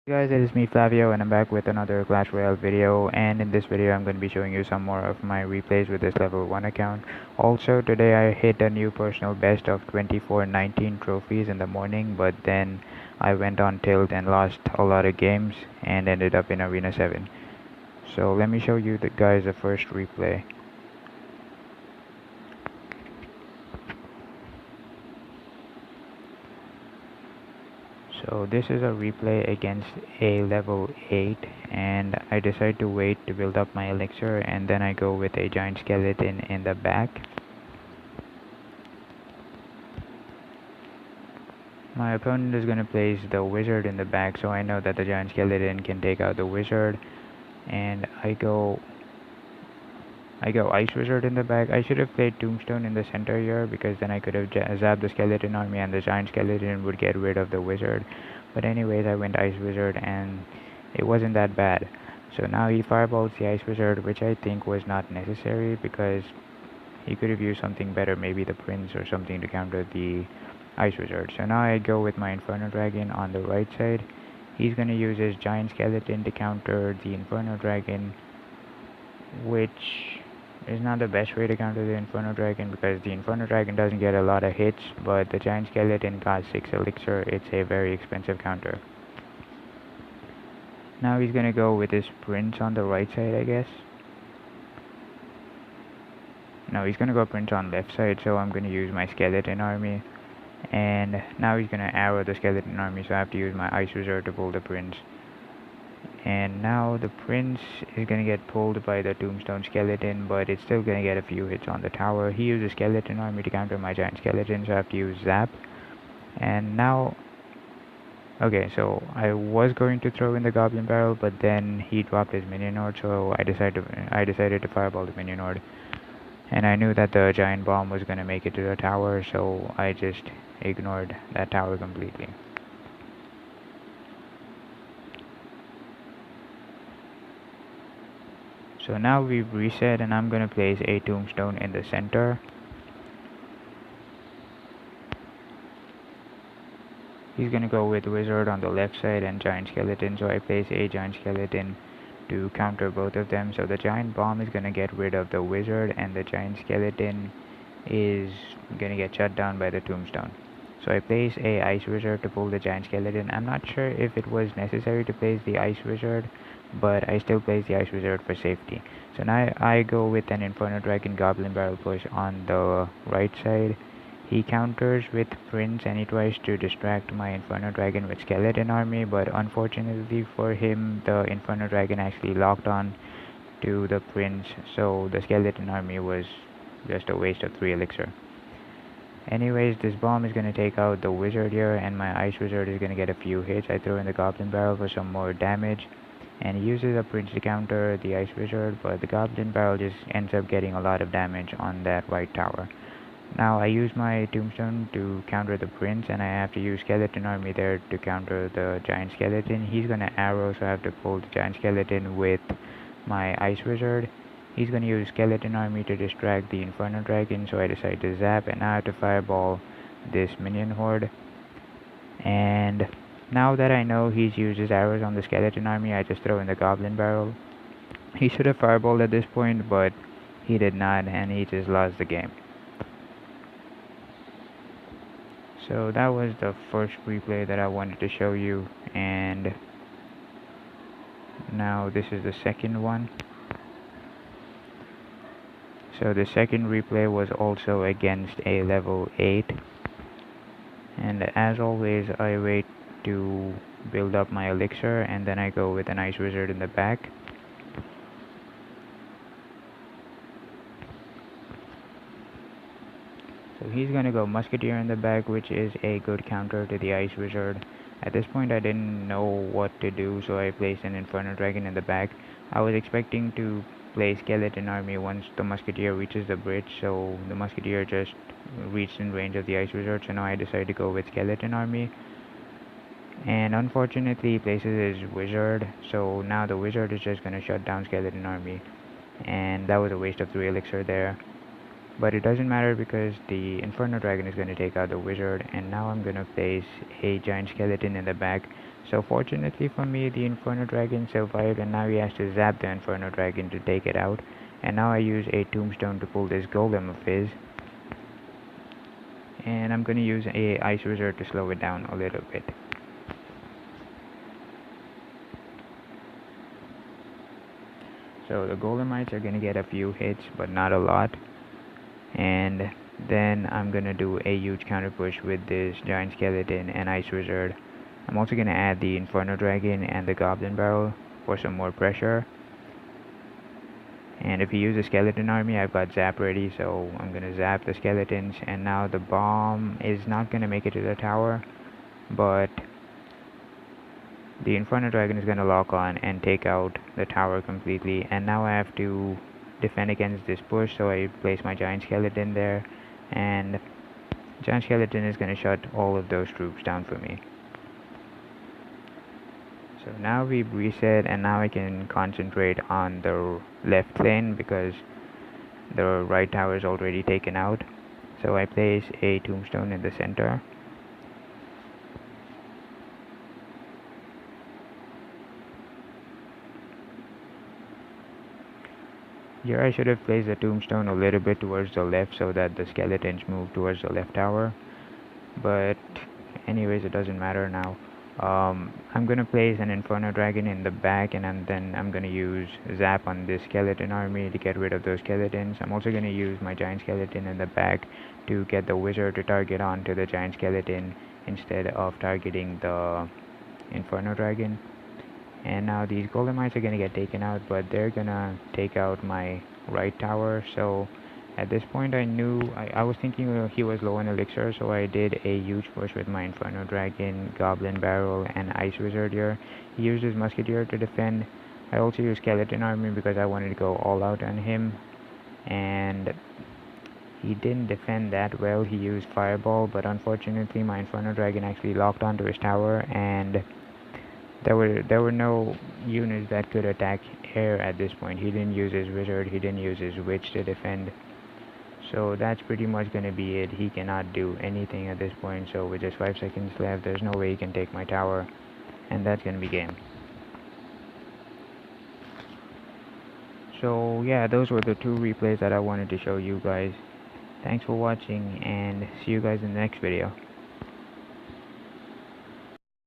Hey guys, it is me Flavio and I'm back with another Clash Royale video, and in this video I'm going to be showing you some more of my replays with this level 1 account. Also today I hit a new personal best of 2419 trophies in the morning, but then I went on tilt and lost a lot of games and ended up in Arena 7. So let me show you the first replay. So this is a replay against a level 8, and I decide to wait to build up my elixir, and then I go with a giant skeleton in the back. My opponent is going to place the wizard in the back, so I know that the giant skeleton can take out the wizard, and I go ice wizard in the back. I should have played tombstone in the center here, because then I could have zapped the skeleton army and the giant skeleton would get rid of the wizard. But anyways, I went ice wizard and it wasn't that bad. So now he fireballs the ice wizard, which I think was not necessary because he could have used something better, maybe the prince or something to counter the ice wizard. So now I go with my inferno dragon on the right side. He's gonna use his giant skeleton to counter the inferno dragon, which is not the best way to counter the inferno dragon because the inferno dragon doesn't get a lot of hits, but the giant skeleton costs 6 elixir. It's a very expensive counter. Now he's gonna go with his prince on the right side, I guess. No, he's gonna go prince on left side, so I'm gonna use my skeleton army. And now he's gonna arrow the skeleton army, so I have to use my ice wizard to pull the prince. And now the prince is gonna get pulled by the tombstone skeleton, but it's still gonna get a few hits on the tower. He uses skeleton army to counter my giant skeleton, so I have to use zap. And now, okay, so I was going to throw in the goblin barrel, but then he dropped his minion horde, so I decided to fireball the minion horde. And I knew that the giant bomb was gonna make it to the tower, so I just ignored that tower completely. So now we've reset, and I'm gonna place a tombstone in the center. He's gonna go with wizard on the left side and giant skeleton, so I place a giant skeleton to counter both of them. So the giant bomb is gonna get rid of the wizard, and the giant skeleton is gonna get shut down by the tombstone. So I place a ice wizard to pull the giant skeleton. I'm not sure if it was necessary to place the ice wizard, but I still place the ice wizard for safety. So now I go with an inferno dragon goblin barrel push on the right side. He counters with prince and he tries to distract my inferno dragon with skeleton army, but unfortunately for him the inferno dragon actually locked on to the prince, so the skeleton army was just a waste of 3 elixir. Anyways, this bomb is gonna take out the wizard here, and my ice wizard is gonna get a few hits. I throw in the goblin barrel for some more damage, and he uses a prince to counter the ice wizard, but the goblin barrel just ends up getting a lot of damage on that white tower. Now I use my tombstone to counter the prince, and I have to use skeleton army there to counter the giant skeleton. He's gonna arrow, so I have to pull the giant skeleton with my ice wizard. He's gonna use skeleton army to distract the inferno dragon, so I decide to zap, and now I have to fireball this minion horde. And now that I know he's used his arrows on the skeleton army, I just throw in the goblin barrel. He should have fireballed at this point, but he did not, and he just lost the game. So that was the first replay that I wanted to show you, and now this is the second one. So the second replay was also against a level 8, and as always I wait to build up my elixir, and then I go with an ice wizard in the back. So he's gonna go musketeer in the back, which is a good counter to the ice wizard. At this point I didn't know what to do, so I placed an inferno dragon in the back. I was expecting to play skeleton army once the musketeer reaches the bridge, so the musketeer just reached in range of the ice wizard, so now I decided to go with skeleton army. And unfortunately he places his wizard, so now the wizard is just gonna shut down skeleton army, and that was a waste of 3 elixir there. But it doesn't matter because the inferno dragon is going to take out the wizard, and now I'm going to place a giant skeleton in the back So fortunately for me, the Inferno Dragon survived, and now he has to zap the Inferno Dragon to take it out. And now I use a Tombstone to pull this Golem of his. And I'm gonna use a Ice Wizard to slow it down a little bit. So the Golemites are gonna get a few hits, but not a lot. And then I'm gonna do a huge counter push with this Giant Skeleton and Ice Wizard. I'm also gonna add the Inferno Dragon and the Goblin Barrel for some more pressure. And if you use a skeleton army, I've got zap ready, so I'm gonna zap the skeletons. And now the bomb is not gonna make it to the tower, but the Inferno Dragon is gonna lock on and take out the tower completely. And now I have to defend against this push, so I place my Giant Skeleton there, and Giant Skeleton is gonna shut all of those troops down for me. So now we've reset, and now I can concentrate on the left lane because the right tower is already taken out. So I place a tombstone in the center. Here I should have placed the tombstone a little bit towards the left so that the skeletons move towards the left tower. But anyways, it doesn't matter now. I'm gonna place an Inferno Dragon in the back, and then I'm gonna use Zap on this skeleton army to get rid of those skeletons. I'm also gonna use my Giant Skeleton in the back to get the Wizard to target onto the Giant Skeleton instead of targeting the Inferno Dragon. And now these Golemites are gonna get taken out, but they're gonna take out my right tower. So at this point I was thinking he was low on elixir, so I did a huge push with my Inferno Dragon, Goblin Barrel, and Ice Wizard here. He used his Musketeer to defend. I also used Skeleton Army because I wanted to go all out on him, and he didn't defend that well. He used Fireball, but unfortunately my Inferno Dragon actually locked onto his tower, and there were no units that could attack air at this point. He didn't use his wizard, he didn't use his witch to defend. So that's pretty much gonna be it. He cannot do anything at this point, so with just 5 seconds left, there's no way he can take my tower, and that's gonna be game. So yeah, those were the two replays that I wanted to show you guys. Thanks for watching, and see you guys in the next video.